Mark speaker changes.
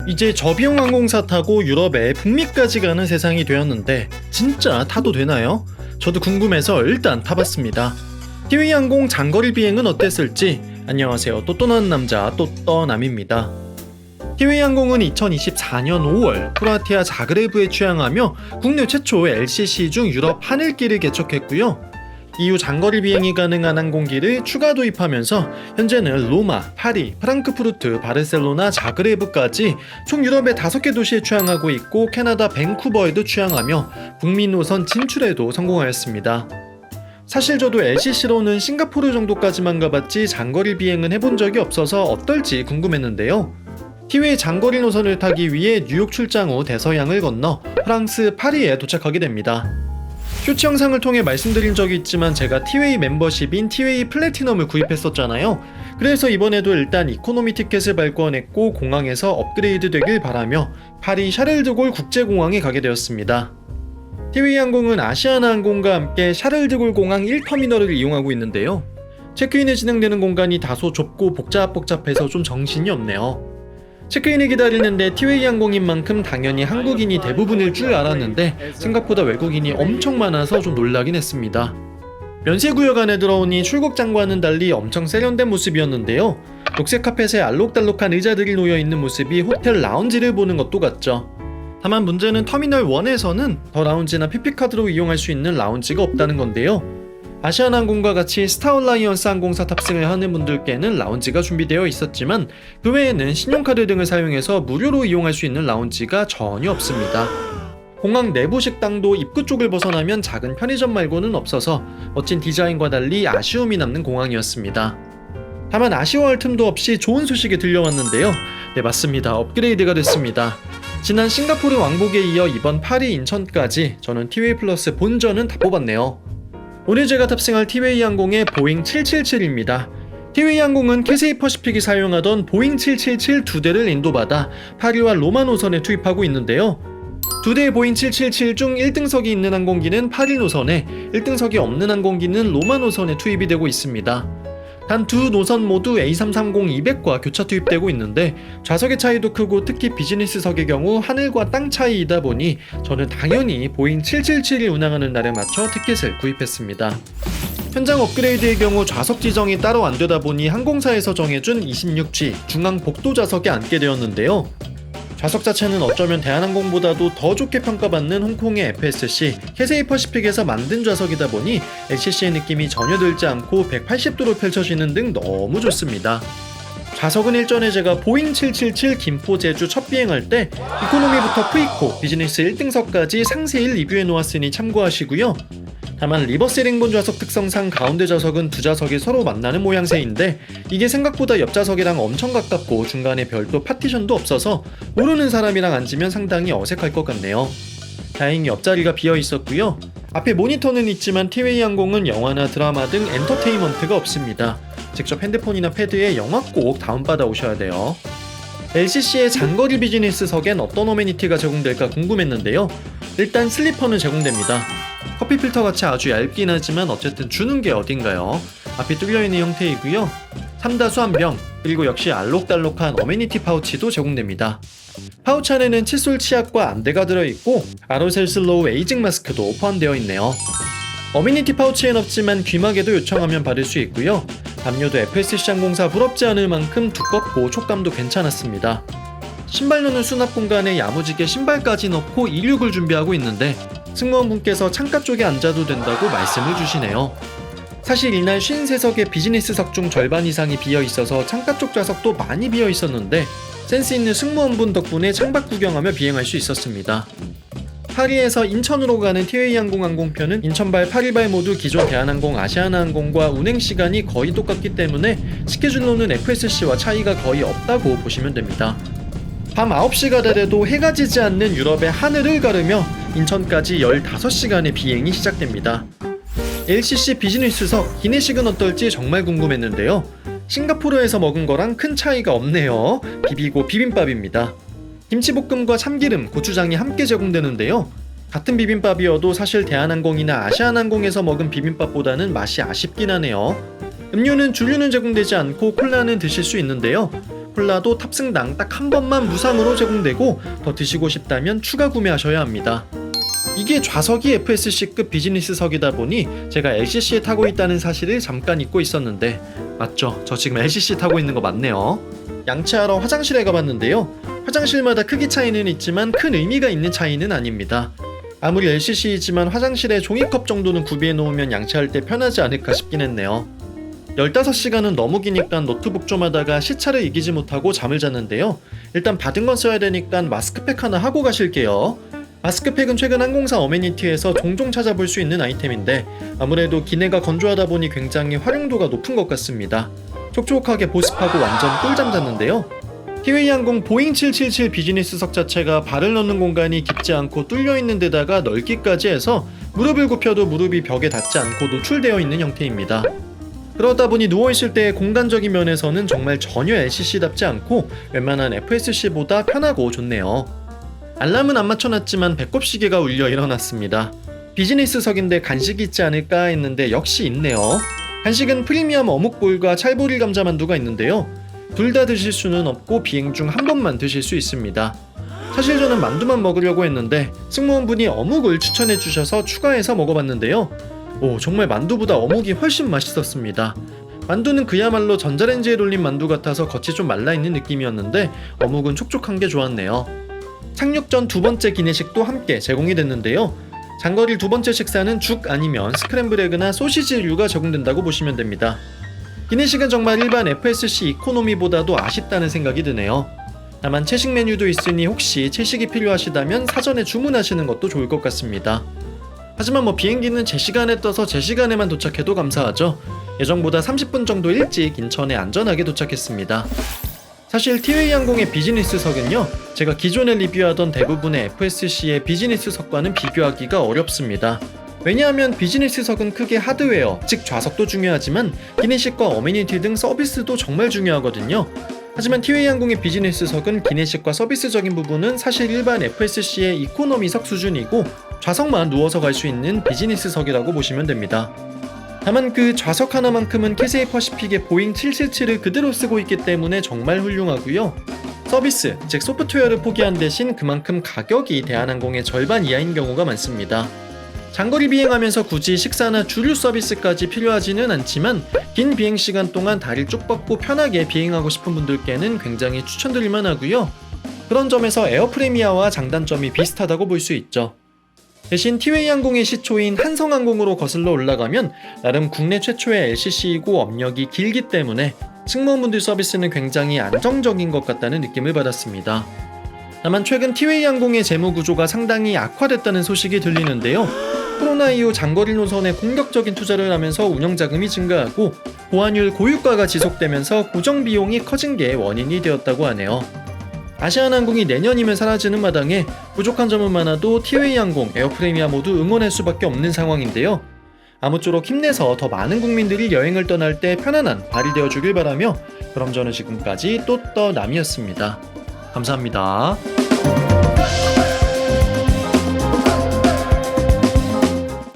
Speaker 1: 이제 저비용 항공사 타고 유럽에 북미까지 가는 세상이 되었는데 진짜 타도 되나요? 저도 궁금해서 일단 타봤습니다. 티웨이 항공 장거리 비행은 어땠을지. 안녕하세요, 또또난 남자 또떠남입니다. 티웨이 항공은 2024년 5월 크로아티아 자그레브에 취항하며 국내 최초 LCC 중 유럽 하늘길을 개척했고요. 이후 장거리 비행이 가능한 항공기를 추가 도입하면서 현재는 로마, 파리, 프랑크푸르트, 바르셀로나, 자그레브까지 총 유럽의 5개 도시에 취항하고 있고 캐나다 밴쿠버에도 취항하며 북미 노선 진출에도 성공하였습니다. 사실 저도 LCC로는 싱가포르 정도까지만 가봤지 장거리 비행은 해본 적이 없어서 어떨지 궁금했는데요. 티웨이 장거리 노선을 타기 위해 뉴욕 출장 후 대서양을 건너 프랑스 파리에 도착하게 됩니다. 쇼츠 영상을 통해 말씀드린 적이 있지만 제가 티웨이 멤버십인 티웨이 플래티넘을 구입했었잖아요. 그래서 이번에도 일단 이코노미 티켓을 발권했고 공항에서 업그레이드 되길 바라며 파리 샤를드골 국제공항에 가게 되었습니다. 티웨이 항공은 아시아나 항공과 함께 샤를드골 공항 1터미널을 이용하고 있는데요. 체크인이 진행되는 공간이 다소 좁고 복잡해서 좀 정신이 없네요. 체크인을 기다리는데 티웨이 항공인 만큼 당연히 한국인이 대부분일 줄 알았는데 생각보다 외국인이 엄청 많아서 좀 놀라긴 했습니다. 면세구역 안에 들어오니 출국장과는 달리 엄청 세련된 모습이었는데요. 녹색 카펫에 알록달록한 의자들이 놓여있는 모습이 호텔 라운지를 보는 것도 같죠. 다만 문제는 터미널 1에서는 더 라운지나 PP카드로 이용할 수 있는 라운지가 없다는 건데요. 아시아나항공과 같이 스타얼라이언스 항공사 탑승을 하는 분들께는 라운지가 준비되어 있었지만 그 외에는 신용카드 등을 사용해서 무료로 이용할 수 있는 라운지가 전혀 없습니다. 공항 내부 식당도 입구 쪽을 벗어나면 작은 편의점 말고는 없어서 멋진 디자인과 달리 아쉬움이 남는 공항이었습니다. 다만 아쉬워할 틈도 없이 좋은 소식이 들려왔는데요. 네, 맞습니다. 업그레이드가 됐습니다. 지난 싱가포르 왕복에 이어 이번 파리 인천까지 저는 티웨이 플러스 본전은 다 뽑았네요. 오늘 제가 탑승할 티웨이 항공의 보잉 777입니다. 티웨이 항공은 캐세이 퍼시픽이 사용하던 보잉 777 2대를 인도받아 파리와 로마 노선에 투입하고 있는데요. 2대의 보잉 777 중 1등석이 있는 항공기는 파리 노선에, 1등석이 없는 항공기는 로마 노선에 투입이 되고 있습니다. 단 두 노선 모두 A330-200과 교차 투입되고 있는데 좌석의 차이도 크고 특히 비즈니스석의 경우 하늘과 땅 차이이다 보니 저는 당연히 보잉 777이 운항하는 날에 맞춰 티켓을 구입했습니다. 현장 업그레이드의 경우 좌석 지정이 따로 안 되다 보니 항공사에서 정해준 26G 중앙 복도 좌석에 앉게 되었는데요. 좌석 자체는 어쩌면 대한항공보다도 더 좋게 평가받는 홍콩의 FSC, 캐세이 퍼시픽에서 만든 좌석이다 보니 LCC의 느낌이 전혀 들지 않고 180도로 펼쳐지는 등 너무 좋습니다. 좌석은 일전에 제가 보잉 777 김포 제주 첫 비행할 때 이코노미부터 프이코, 비즈니스 1등석까지 상세히 리뷰해 놓았으니 참고하시고요. 다만 리버스 링본 좌석 특성상 가운데 좌석은 두 좌석이 서로 만나는 모양새인데 이게 생각보다 옆 좌석이랑 엄청 가깝고 중간에 별도 파티션도 없어서 모르는 사람이랑 앉으면 상당히 어색할 것 같네요. 다행히 옆자리가 비어 있었고요. 앞에 모니터는 있지만 티웨이 항공은 영화나 드라마 등 엔터테인먼트가 없습니다. 직접 핸드폰이나 패드에 영화 꼭 다운받아 오셔야 돼요. LCC의 장거리 비즈니스석엔 어떤 어메니티가 제공될까 궁금했는데요. 일단 슬리퍼는 제공됩니다. 커피 필터같이 아주 얇긴 하지만 어쨌든 주는 게 어딘가요? 앞이 뚫려있는 형태이고요. 삼다수 한 병, 그리고 역시 알록달록한 어메니티 파우치도 제공됩니다. 파우치 안에는 칫솔 치약과 안대가 들어있고 아로셀 슬로우 에이징 마스크도 포함되어 있네요. 어메니티 파우치엔 없지만 귀마개도 요청하면 받을 수 있고요. 담요도 FSC 항공사 부럽지 않을 만큼 두껍고 촉감도 괜찮았습니다. 신발 넣는 수납 공간에 야무지게 신발까지 넣고 이륙을 준비하고 있는데 승무원분께서 창가 쪽에 앉아도 된다고 말씀을 주시네요. 사실 이날 53석의 비즈니스석 중 절반 이상이 비어있어서 창가 쪽 좌석도 많이 비어있었는데 센스 있는 승무원분 덕분에 창밖 구경하며 비행할 수 있었습니다. 파리에서 인천으로 가는 티웨이 항공 항공편은 인천발 파리발 모두 기존 대한항공 아시아나항공과 운행시간이 거의 똑같기 때문에 스케줄로는 FSC와 차이가 거의 없다고 보시면 됩니다. 밤 9시가 되래도 해가 지지 않는 유럽의 하늘을 가르며 인천까지 15시간의 비행이 시작됩니다. LCC 비즈니스석 기내식은 어떨지 정말 궁금했는데요. 싱가포르에서 먹은 거랑 큰 차이가 없네요. 비비고 비빔밥입니다. 김치볶음과 참기름, 고추장이 함께 제공되는데요. 같은 비빔밥이어도 사실 대한항공이나 아시아나항공에서 먹은 비빔밥보다는 맛이 아쉽긴 하네요. 음료는 주류는 제공되지 않고 콜라는 드실 수 있는데요. 콜라도 탑승당 딱 한 번만 무상으로 제공되고 더 드시고 싶다면 추가 구매하셔야 합니다. 이게 좌석이 FSC급 비즈니스석이다 보니 제가 LCC에 타고 있다는 사실을 잠깐 잊고 있었는데 맞죠? 저 지금 LCC 타고 있는 거 맞네요. 양치하러 화장실에 가봤는데요. 화장실마다 크기 차이는 있지만 큰 의미가 있는 차이는 아닙니다. 아무리 LCC이지만 화장실에 종이컵 정도는 구비해 놓으면 양치할 때 편하지 않을까 싶긴 했네요. 15시간은 너무 기니까 노트북 좀 하다가 시차를 이기지 못하고 잠을 잤는데요. 일단 받은 건 써야 되니까 마스크팩 하나 하고 가실게요. 마스크팩은 최근 항공사 어메니티에서 종종 찾아볼 수 있는 아이템인데 아무래도 기내가 건조하다 보니 굉장히 활용도가 높은 것 같습니다. 촉촉하게 보습하고 완전 꿀잠 잤는데요. 티웨이 항공 보잉 777 비즈니스석 자체가 발을 넣는 공간이 깊지 않고 뚫려있는 데다가 넓기까지 해서 무릎을 굽혀도 무릎이 벽에 닿지 않고 노출되어 있는 형태입니다. 그러다 보니 누워있을 때의 공간적인 면에서는 정말 전혀 LCC답지 않고 웬만한 FSC보다 편하고 좋네요. 알람은 안 맞춰놨지만 배꼽시계가 울려 일어났습니다. 비즈니스석인데 간식이 있지 않을까 했는데 역시 있네요. 간식은 프리미엄 어묵볼과 찰보리 감자만두가 있는데요. 둘 다 드실 수는 없고 비행 중 한 번만 드실 수 있습니다. 사실 저는 만두만 먹으려고 했는데 승무원분이 어묵을 추천해 주셔서 추가해서 먹어봤는데요. 정말 만두보다 어묵이 훨씬 맛있었습니다. 만두는 그야말로 전자레인지에 돌린 만두 같아서 겉이 좀 말라있는 느낌이었는데 어묵은 촉촉한 게 좋았네요. 착륙 전 두 번째 기내식도 함께 제공이 됐는데요. 장거리 두 번째 식사는 죽 아니면 스크램블 에그나 소시지류가 제공된다고 보시면 됩니다. 기내식은 정말 일반 FSC 이코노미보다도 아쉽다는 생각이 드네요. 다만 채식 메뉴도 있으니 혹시 채식이 필요하시다면 사전에 주문하시는 것도 좋을 것 같습니다. 하지만 비행기는 제 시간에 떠서 제 시간에만 도착해도 감사하죠. 예정보다 30분 정도 일찍 인천에 안전하게 도착했습니다. 사실 티웨이 항공의 비즈니스석은요, 제가 기존에 리뷰하던 대부분의 FSC의 비즈니스석과는 비교하기가 어렵습니다. 왜냐하면 비즈니스석은 크게 하드웨어, 즉 좌석도 중요하지만 기내식과 어메니티 등 서비스도 정말 중요하거든요. 하지만 티웨이 항공의 비즈니스석은 기내식과 서비스적인 부분은 사실 일반 FSC의 이코노미석 수준이고 좌석만 누워서 갈 수 있는 비즈니스석이라고 보시면 됩니다. 다만 그 좌석 하나만큼은 캐세이 퍼시픽의 보잉 777을 그대로 쓰고 있기 때문에 정말 훌륭하고요. 서비스, 즉 소프트웨어를 포기한 대신 그만큼 가격이 대한항공의 절반 이하인 경우가 많습니다. 장거리 비행하면서 굳이 식사나 주류 서비스까지 필요하지는 않지만 긴 비행시간 동안 다리를 쭉 뻗고 편하게 비행하고 싶은 분들께는 굉장히 추천드릴 만하고요. 그런 점에서 에어프레미아와 장단점이 비슷하다고 볼 수 있죠. 대신 티웨이 항공의 시초인 한성항공으로 거슬러 올라가면 나름 국내 최초의 LCC이고 업력이 길기 때문에 승무원분들 서비스는 굉장히 안정적인 것 같다는 느낌을 받았습니다. 다만 최근 티웨이 항공의 재무 구조가 상당히 악화됐다는 소식이 들리는데요. 코로나 이후 장거리 노선에 공격적인 투자를 하면서 운영 자금이 증가하고 보안율 고유가가 지속되면서 고정 비용이 커진 게 원인이 되었다고 하네요. 아시아나항공이 내년이면 사라지는 마당에 부족한 점은 많아도 티웨이 항공, 에어프레미아 모두 응원할 수밖에 없는 상황인데요. 아무쪼록 힘내서 더 많은 국민들이 여행을 떠날 때 편안한 발이 되어주길 바라며 그럼 저는 지금까지 또떠남이었습니다. 감사합니다.